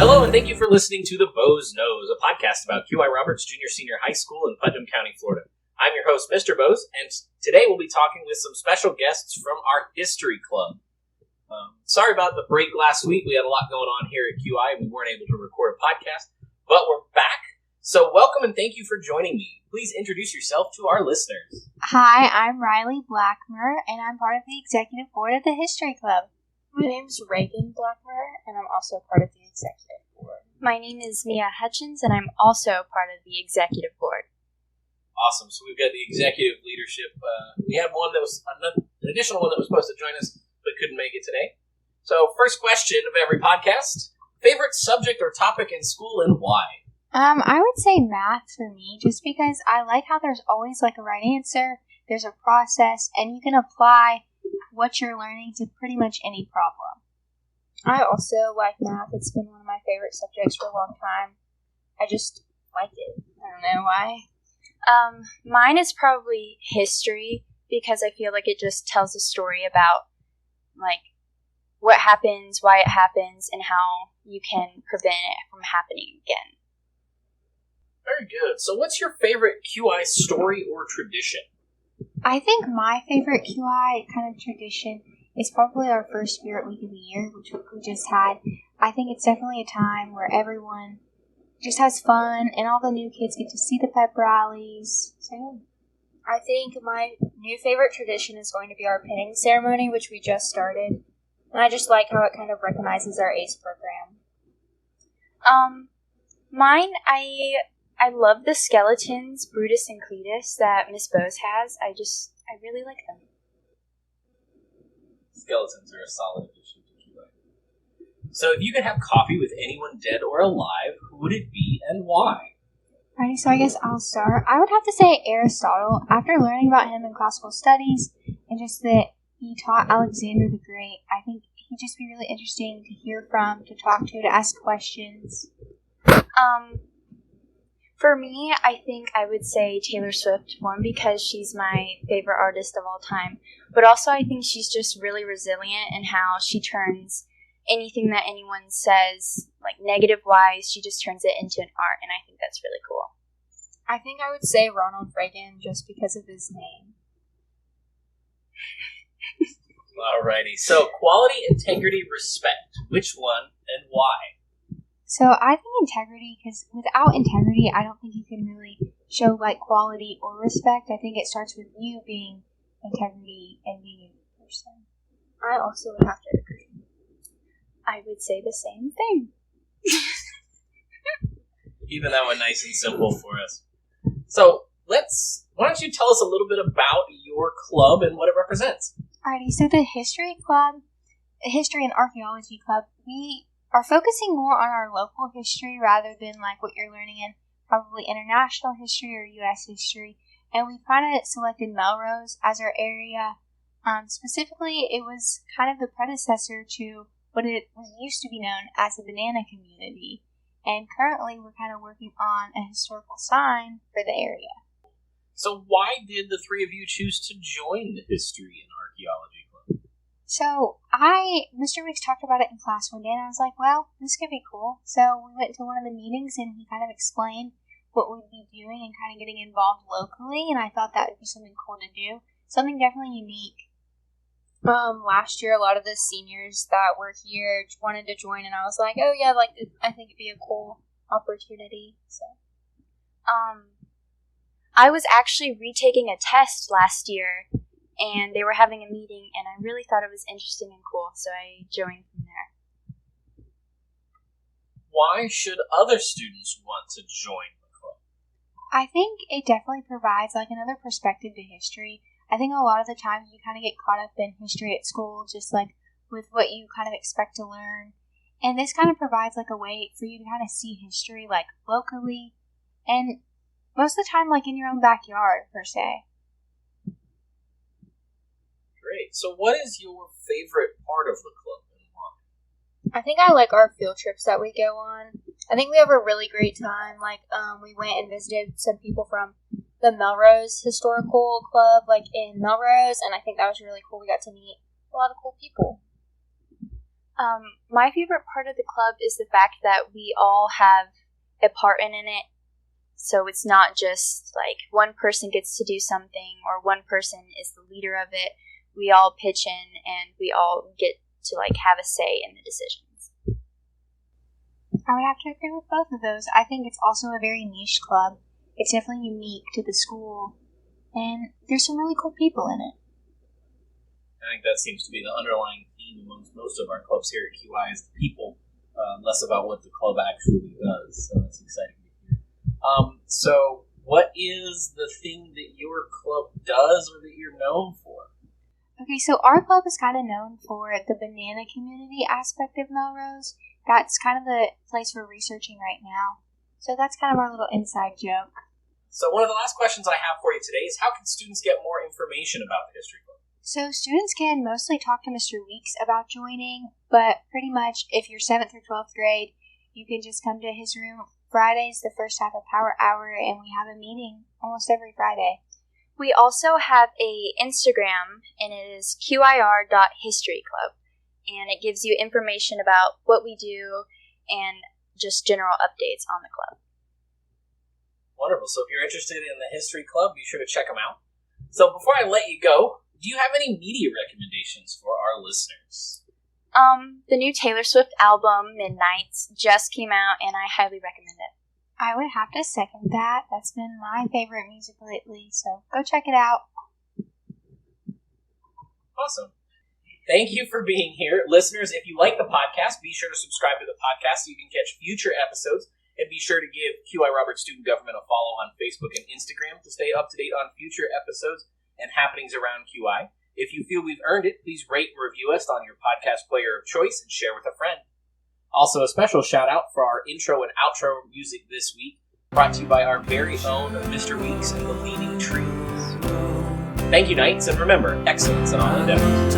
Hello, and thank you for listening to The Bo's Knows, a podcast about QI Roberts Junior Senior High School in Putnam County, Florida. I'm your host, Mr. Bose, and today we'll be talking with some special guests from our History Club. Sorry about the break last week. We had a lot going on here at QI, and we weren't able to record a podcast, but we're back. So welcome and thank you for joining me. Please introduce yourself to our listeners. Hi, I'm Riley Blackmer, and I'm part of the executive board of the History Club. My name's Reagan Blackmer, and I'm also part of the executive board. My name is Mia Hutchins, and I'm also part of the executive board. Awesome. So we've got the executive leadership. We had one that was an additional one that was supposed to join us, but couldn't make it today. So first question of every podcast: favorite subject or topic in school and why? I would say math for me, just because I like how there's always like a right answer, there's a process, and you can apply what you're learning to pretty much any problem. I also like math. It's been one of my favorite subjects for a long time. I just like it. I don't know why. Mine is probably history, because I feel like it just tells a story about, like, what happens, why it happens, and how you can prevent it from happening again. Very good. So what's your favorite QI story or tradition? I think my favorite QI kind of tradition is probably our first Spirit Week of the year, which we just had. I think it's definitely a time where everyone just has fun, and all the new kids get to see the pep rallies. So, I think my new favorite tradition is going to be our pinning ceremony, which we just started. And I just like how it kind of recognizes our ACE program. Mine, I love the skeletons, Brutus and Cletus, that Miss Bose has. I really like them. Skeletons are a solid addition to QI. So if you could have coffee with anyone dead or alive, who would it be and why? Alrighty, so I guess I'll start. I would have to say Aristotle. After learning about him in classical studies, and just that he taught Alexander the Great, I think he'd just be really interesting to hear from, to talk to ask questions. For me, I think I would say Taylor Swift, one, because she's my favorite artist of all time, but also I think she's just really resilient in how she turns anything that anyone says, like negative-wise, she just turns it into an art, and I think that's really cool. I think I would say Ronald Reagan just because of his name. Alrighty, so quality, integrity, respect. Which one and why? So I think integrity, because without integrity, I don't think you can really show like quality or respect. I think it starts with you being integrity and being a good person. I also would have to agree. I would say the same thing. Keeping that one nice and simple for us. So why don't you tell us a little bit about your club and what it represents? Alrighty, so the History Club, the History and Archeology Club, we are focusing more on our local history rather than like what you're learning in probably international history or U.S. history. And we kind of selected Melrose as our area. Specifically, it was kind of the predecessor to what it was used to be known as the banana community. And currently, we're kind of working on a historical sign for the area. So why did the three of you choose to join the History and Archaeology Club? So Mr. Weeks talked about it in class one day, and I was like, well, this could be cool. So we went to one of the meetings, and he kind of explained what we'd be doing and kind of getting involved locally, and I thought that would be something cool to do. Something definitely unique. Last year, a lot of the seniors that were here wanted to join, and I was like, oh yeah, I think it'd be a cool opportunity. So, I was actually retaking a test last year, and they were having a meeting, and I really thought it was interesting and cool, so I joined from there. Why should other students want to join the club? I think it definitely provides like another perspective to history. I think a lot of the times you kind of get caught up in history at school, just like with what you kind of expect to learn. And this kind of provides like a way for you to kind of see history like locally and most of the time like in your own backyard per se. Great. So what is your favorite part of the club and why? I think I like our field trips that we go on. I think we have a really great time. Like, we went and visited some people from the Melrose Historical Club, like in Melrose, and I think that was really cool. We got to meet a lot of cool people. My favorite part of the club is the fact that we all have a part in it. So it's not just like one person gets to do something or one person is the leader of it. We all pitch in and we all get to like have a say in the decisions. I would have to agree with both of those. I think it's also a very niche club. It's definitely unique to the school, and there's some really cool people in it. I think that seems to be the underlying theme amongst most of our clubs here at QI is the people, less about what the club actually does. So that's exciting to hear. So what is the thing that your club does or that you're known for? Okay, so our club is kind of known for the banana community aspect of Melrose. That's kind of the place we're researching right now. So that's kind of our little inside joke. So one of the last questions I have for you today is how can students get more information about the History Club? So students can mostly talk to Mr. Weeks about joining, but pretty much if you're 7th or 12th grade, you can just come to his room Fridays, the first half of Power Hour, and we have a meeting almost every Friday. We also have a Instagram, and it is qir.historyclub, and it gives you information about what we do and just general updates on the club. Wonderful. So if you're interested in the History Club, be sure to check them out. So before I let you go, do you have any media recommendations for our listeners? The new Taylor Swift album, Midnights, just came out, and I highly recommend it. I would have to second that. That's been my favorite music lately, so go check it out. Awesome. Thank you for being here. Listeners, if you like the podcast, be sure to subscribe to the podcast so you can catch future episodes, and be sure to give QI Roberts Student Government a follow on Facebook and Instagram to stay up to date on future episodes and happenings around QI. If you feel we've earned it, please rate and review us on your podcast player of choice and share with a friend. Also, a special shout out for our intro and outro music this week, brought to you by our very own Mr. Weeks and the Leaning Trees. Thank you, Knights, and remember, excellence in all endeavors.